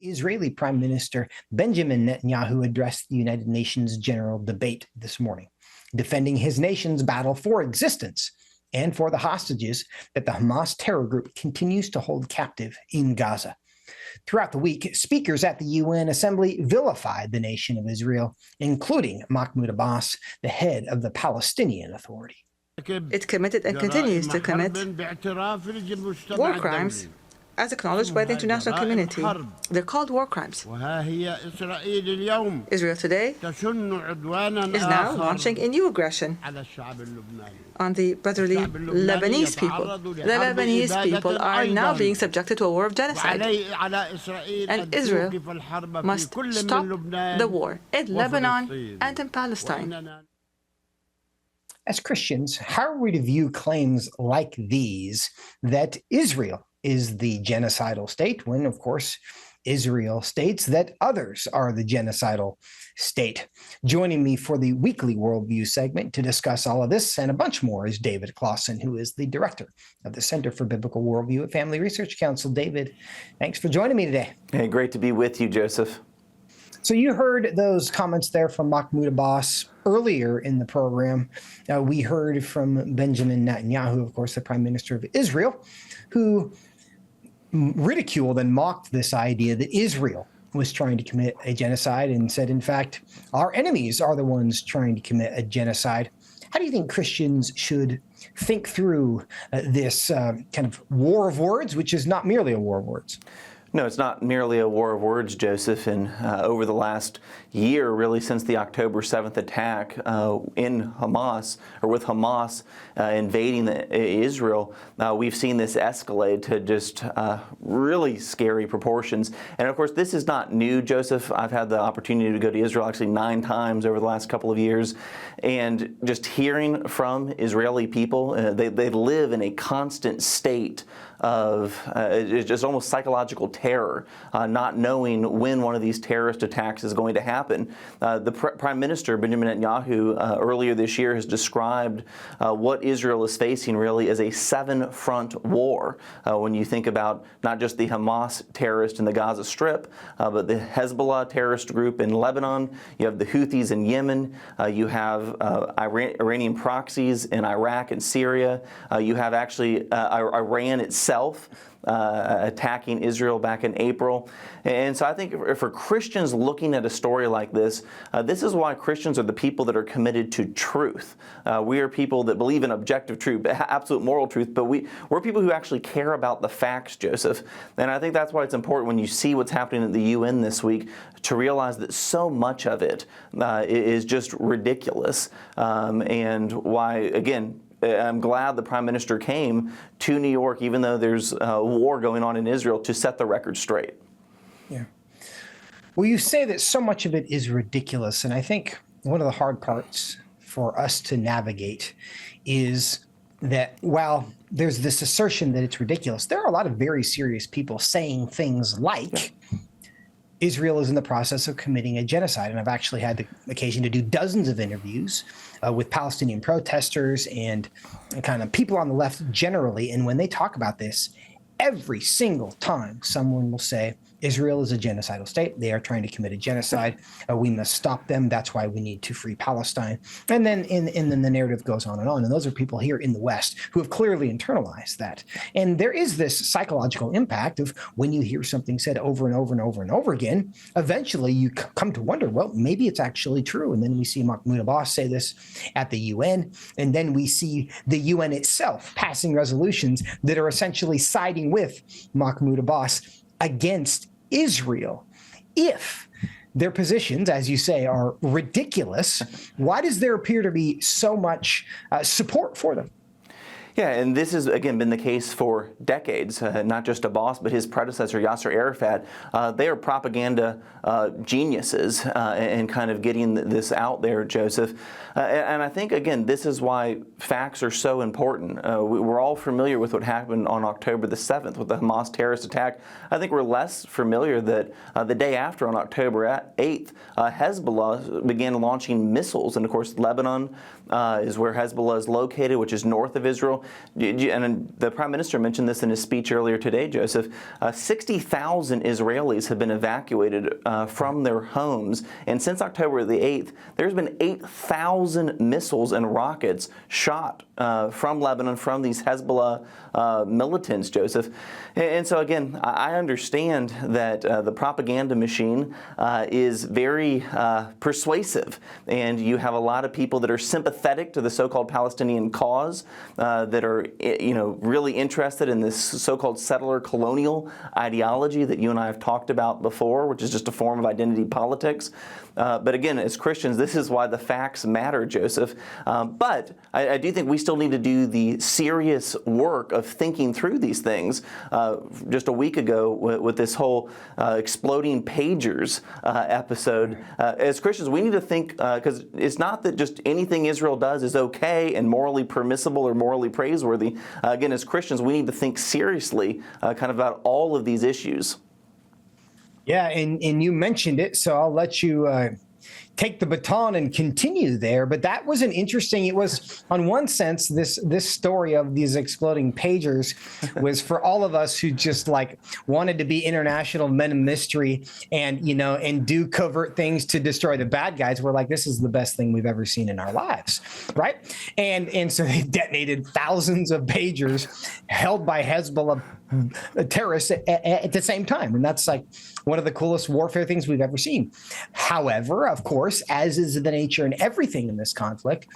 Israeli Prime Minister Benjamin Netanyahu addressed the United Nations General Debate this morning, defending his nation's battle for existence and for the hostages that the Hamas terror group continues to hold captive in Gaza. Throughout the week, speakers at the UN Assembly vilified the nation of Israel, including Mahmoud Abbas, the head of the Palestinian Authority. It committed and continues to commit war crimes as acknowledged by the international community. They're called war crimes. Israel today is now launching a new aggression on the brotherly Lebanese people. The Lebanese people are now being subjected to a war of genocide. And Israel must stop the war in Lebanon and in Palestine. As Christians, how are we to view claims like these that Israel is the genocidal state when, of course, Israel states that others are the genocidal state? Joining me for the weekly Worldview segment to discuss all of this and a bunch more is David Closson, who is the director of the Center for Biblical Worldview at Family Research Council. David, thanks for joining me today. Hey, great to be with you, Joseph. So you heard those comments there from Mahmoud Abbas earlier in the program. We heard from Benjamin Netanyahu, of course, the Prime Minister of Israel, who ridiculed and mocked this idea that Israel was trying to commit a genocide and said, in fact, our enemies are the ones trying to commit a genocide. How do you think Christians should think through this kind of war of words, which is not merely a war of words? No, it's not merely a war of words, Joseph. And over the last year, really since the October 7th attack in Hamas, or with Hamas invading Israel, we've seen this escalate to just really scary proportions. And of course, this is not new, Joseph. I've had the opportunity to go to Israel actually 9 times over the last couple of years. And just hearing from Israeli people, they live in a constant state of just almost psychological terror, not knowing when one of these terrorist attacks is going to happen. The Prime Minister, Benjamin Netanyahu, earlier this year has described what Israel is facing really as a 7-front war. When you think about not just the Hamas terrorists in the Gaza Strip, but the Hezbollah terrorist group in Lebanon, you have the Houthis in Yemen, you have Iranian proxies in Iraq and Syria, you have actually Iran itself attacking Israel back in April. And so I think for Christians looking at a story like this, this is why Christians are the people that are committed to truth. We are people that believe in objective truth, absolute moral truth, but we're people who actually care about the facts, Joseph. And I think that's why it's important when you see what's happening at the UN this week to realize that so much of it is just ridiculous. And why, again, I'm glad the Prime Minister came to New York, even though there's a war going on in Israel, to set the record straight. Yeah. Well, you say that so much of it is ridiculous, and I think one of the hard parts for us to navigate is that while there's this assertion that it's ridiculous, there are a lot of very serious people saying things like, Israel is in the process of committing a genocide. And I've actually had the occasion to do dozens of interviews with Palestinian protesters and kind of people on the left generally. And when they talk about this, every single time someone will say, Israel is a genocidal state. They are trying to commit a genocide. We must stop them. That's why we need to free Palestine. And then then the narrative goes on. And those are people here in the West who have clearly internalized that. And there is this psychological impact of when you hear something said over and over and over and over again, eventually you come to wonder, well, maybe it's actually true. And then we see Mahmoud Abbas say this at the UN. And then we see the UN itself passing resolutions that are essentially siding with Mahmoud Abbas against Israel. If their positions, as you say, are ridiculous, why does there appear to be so much support for them? Yeah, and this has, again, been the case for decades, not just Abbas, but his predecessor, Yasser Arafat. They are propaganda geniuses in kind of getting this out there, Joseph. And I think, again, this is why facts are so important. We're all familiar with what happened on October the 7th with the Hamas terrorist attack. I think we're less familiar that the day after, on October 8th, Hezbollah began launching missiles. And, of course, Lebanon is where Hezbollah is located, which is north of Israel. and the Prime Minister mentioned this in his speech earlier today, Joseph, 60,000 Israelis have been evacuated from their homes. And since October the 8th, there's been 8,000 missiles and rockets shot from Lebanon, from these Hezbollah militants, Joseph. And so again, I understand that the propaganda machine is very persuasive, and you have a lot of people that are sympathetic to the so-called Palestinian cause, that are really interested in this so-called settler colonial ideology that you and I have talked about before, which is just a form of identity politics. But again, as Christians, this is why the facts matter, Joseph. But I do think we still need to do the serious work of thinking through these things. Just a week ago, with this whole exploding pagers episode, as Christians, we need to think, because it's not that just anything Israel does is okay and morally permissible or morally praiseworthy. Again, as Christians, we need to think seriously kind of about all of these issues. Yeah, and you mentioned it, so I'll let you take the baton and continue there. But that was it was, on one sense, this story of these exploding pagers was for all of us who just wanted to be international men of mystery and do covert things to destroy the bad guys. We're like, this is the best thing we've ever seen in our lives, right? And so they detonated thousands of pagers held by Hezbollah terrorists at the same time. And that's one of the coolest warfare things we've ever seen. However, of course, as is the nature in everything in this conflict,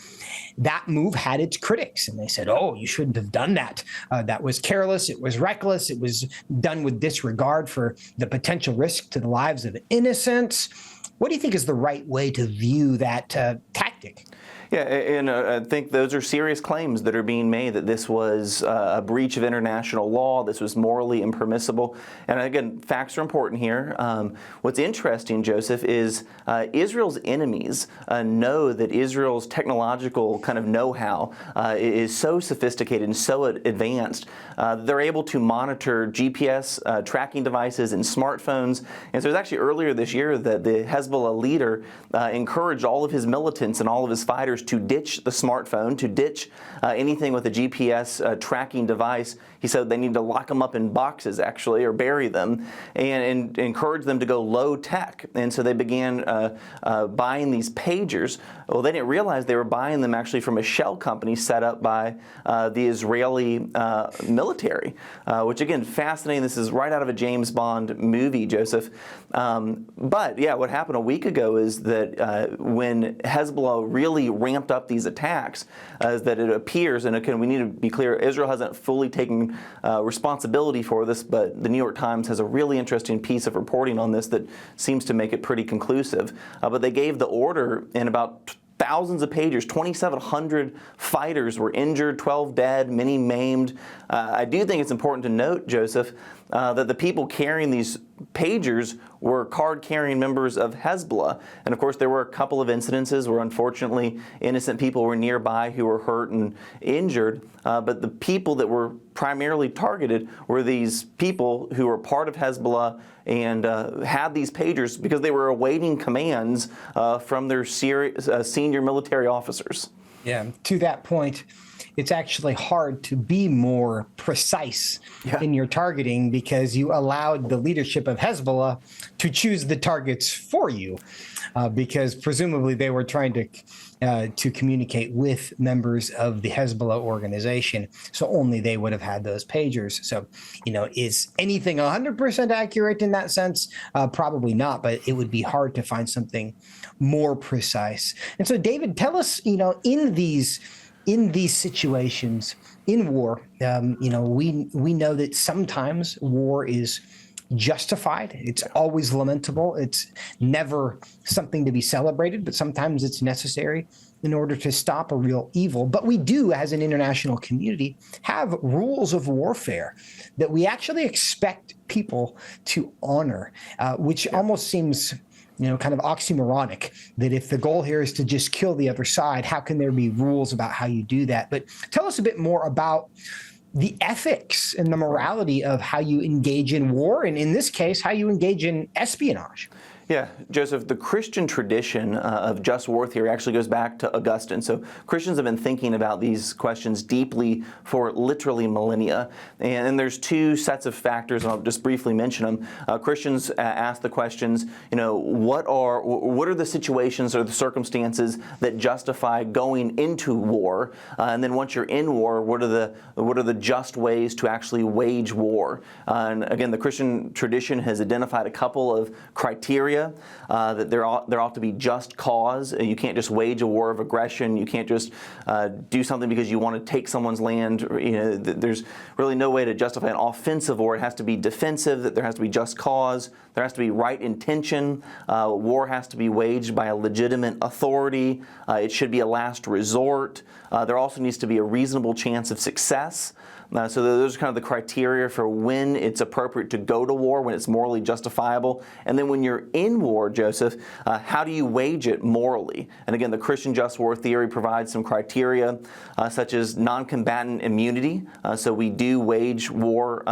that move had its critics. And they said, oh, you shouldn't have done that. That was careless. It was reckless. It was done with disregard for the potential risk to the lives of innocents. What do you think is the right way to view that tactic? Yeah, and I think those are serious claims that are being made, that this was a breach of international law, this was morally impermissible. And again, facts are important here. What's interesting, Joseph, is Israel's enemies know that Israel's technological kind of know-how is so sophisticated and so advanced. They're able to monitor GPS tracking devices and smartphones. And so it was actually earlier this year that the Hezbollah leader encouraged all of his militants and all of his fighters to ditch the smartphone, to ditch anything with a GPS tracking device. He said they need to lock them up in boxes, actually, or bury them, and encourage them to go low tech. And so they began buying these pagers. Well, they didn't realize they were buying them actually from a shell company set up by the Israeli military, which, again, fascinating. This is right out of a James Bond movie, Joseph. But, yeah, what happened a week ago is that when Hezbollah really ramped up these attacks, is that it appears, and again, we need to be clear, Israel hasn't fully taken responsibility for this, but the New York Times has a really interesting piece of reporting on this that seems to make it pretty conclusive. But they gave the order in about thousands of pagers, 2,700 fighters were injured, 12 dead, many maimed. I do think it's important to note, Joseph, that the people carrying these pagers were card-carrying members of Hezbollah. And of course, there were a couple of incidences where unfortunately innocent people were nearby who were hurt and injured. But the people that were primarily targeted were these people who were part of Hezbollah and had these pagers because they were awaiting commands from their senior military officers. Yeah, to that point, it's actually hard to be more precise in your targeting because you allowed the leadership of Hezbollah to choose the targets for you, because presumably they were trying to communicate with members of the Hezbollah organization, so only they would have had those pagers. So, is anything 100% accurate in that sense? Probably not, but it would be hard to find something more precise. And so, David, tell us, in these situations, in war, we know that sometimes war is justified. It's always lamentable. It's never something to be celebrated, but sometimes it's necessary in order to stop a real evil. But we do, as an international community, have rules of warfare that we actually expect people to honor, which almost seems kind of oxymoronic, that if the goal here is to just kill the other side, how can there be rules about how you do that? But tell us a bit more about the ethics and the morality of how you engage in war, and in this case, how you engage in espionage. Yeah, Joseph, the Christian tradition of just war theory actually goes back to Augustine. So Christians have been thinking about these questions deeply for literally millennia. And there's two sets of factors, and I'll just briefly mention them. Christians ask the questions, what are the situations or the circumstances that justify going into war? And then once you're in war, what are the just ways to actually wage war? And again, the Christian tradition has identified a couple of criteria. That there ought to be just cause. You can't just wage a war of aggression. You can't just do something because you want to take someone's land. There's really no way to justify an offensive war. It has to be defensive. That there has to be just cause. There has to be right intention. War has to be waged by a legitimate authority. It should be a last resort. There also needs to be a reasonable chance of success. So those are kind of the criteria for when it's appropriate to go to war, when it's morally justifiable. And then when you're in war, Joseph, how do you wage it morally? And again, the Christian just war theory provides some criteria such as non-combatant immunity. So we do wage war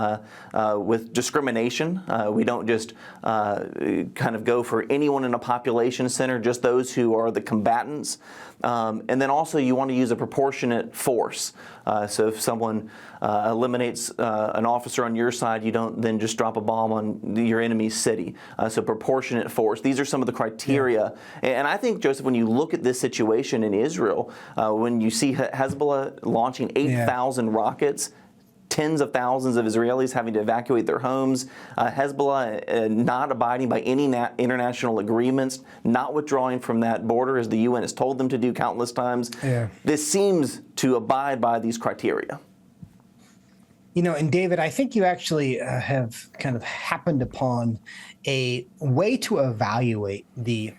with discrimination. We don't just kind of go for anyone in a population center, just those who are the combatants. And then also you want to use a proportionate force. So if someone eliminates an officer on your side, you don't then just drop a bomb on your enemy's city. So proportionate force. These are some of the criteria. Yeah. And I think, Joseph, when you look at this situation in Israel, when you see Hezbollah launching 8,000 rockets, tens of thousands of Israelis having to evacuate their homes, Hezbollah not abiding by any international agreements, not withdrawing from that border as the UN has told them to do countless times. Yeah. This seems to abide by these criteria. And David, I think you actually have kind of happened upon a way to evaluate the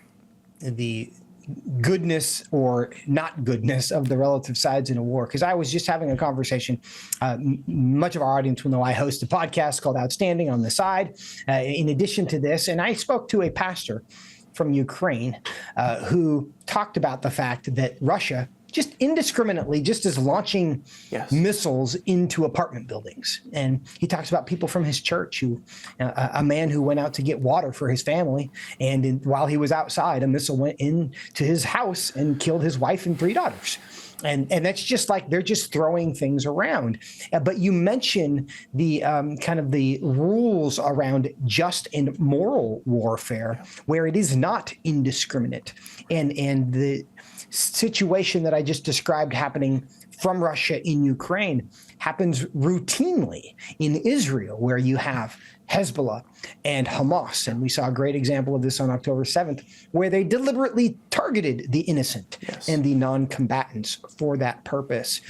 goodness or not goodness of the relative sides in a war. Because I was just having a conversation. Much of our audience will know I host a podcast called Outstanding on the Side. In addition to this, and I spoke to a pastor from Ukraine who talked about the fact that Russia just indiscriminately just is launching missiles into apartment buildings. And he talks about people from his church who, a man who went out to get water for his family. And while he was outside, a missile went into his house and killed his wife and 3 daughters. And that's just like they're just throwing things around. But you mention the kind of the rules around just and moral warfare, where it is not indiscriminate. And the situation that I just described happening from Russia in Ukraine happens routinely in Israel, where you have Hezbollah and Hamas. And we saw a great example of this on October 7th, where they deliberately targeted the innocent and the non-combatants for that purpose.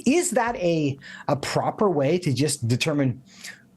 Is that a proper way to just determine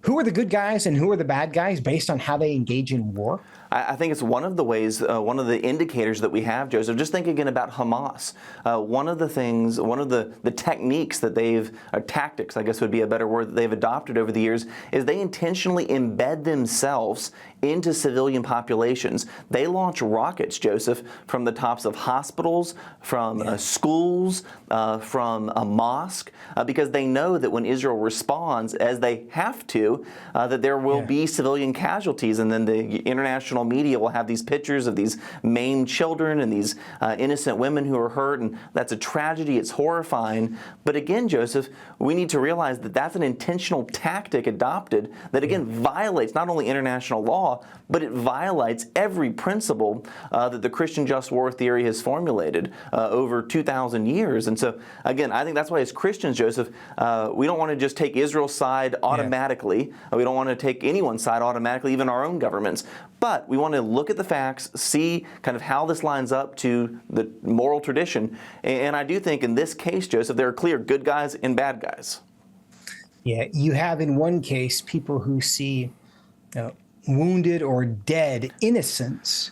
who are the good guys and who are the bad guys based on how they engage in war? I think it's one of the ways, one of the indicators that we have, Joseph. Just think again about Hamas. One of the techniques that or tactics, I guess would be a better word, that they've adopted over the years, is they intentionally embed themselves into civilian populations. They launch rockets, Joseph, from the tops of hospitals, from schools, from a mosque, because they know that when Israel responds, as they have to, that there will be civilian casualties, and then the international media will have these pictures of these maimed children and these innocent women who are hurt, and that's a tragedy. It's horrifying. But again, Joseph, we need to realize that that's an intentional tactic adopted that, again, violates not only international law, but it violates every principle that the Christian just war theory has formulated over 2,000 years. And so, again, I think that's why as Christians, Joseph, we don't want to just take Israel's side automatically. We don't want to take anyone's side automatically, even our own governments. But we want to look at the facts, see kind of how this lines up to the moral tradition. And I do think in this case, Joseph, there are clear good guys and bad guys. Yeah, you have in one case people who see wounded or dead innocents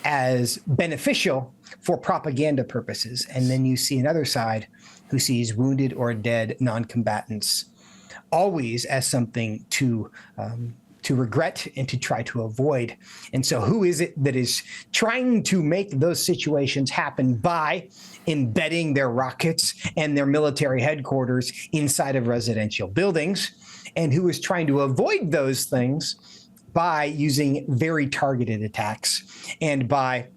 as beneficial for propaganda purposes. And then you see another side who sees wounded or dead non-combatants always as something to regret and to try to avoid. And so who is it that is trying to make those situations happen by embedding their rockets and their military headquarters inside of residential buildings? And who is trying to avoid those things by using very targeted attacks and by,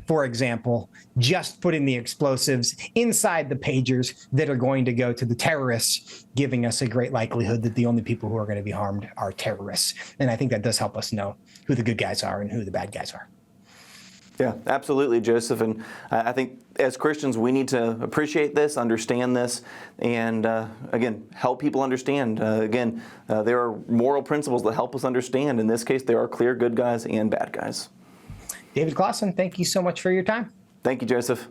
for example, just putting the explosives inside the pagers that are going to go to the terrorists, giving us a great likelihood that the only people who are going to be harmed are terrorists. And I think that does help us know who the good guys are and who the bad guys are. Yeah, absolutely, Joseph. And I think as Christians, we need to appreciate this, understand this, and again, help people understand. There are moral principles that help us understand. In this case, there are clear good guys and bad guys. David Closson, thank you so much for your time. Thank you, Joseph.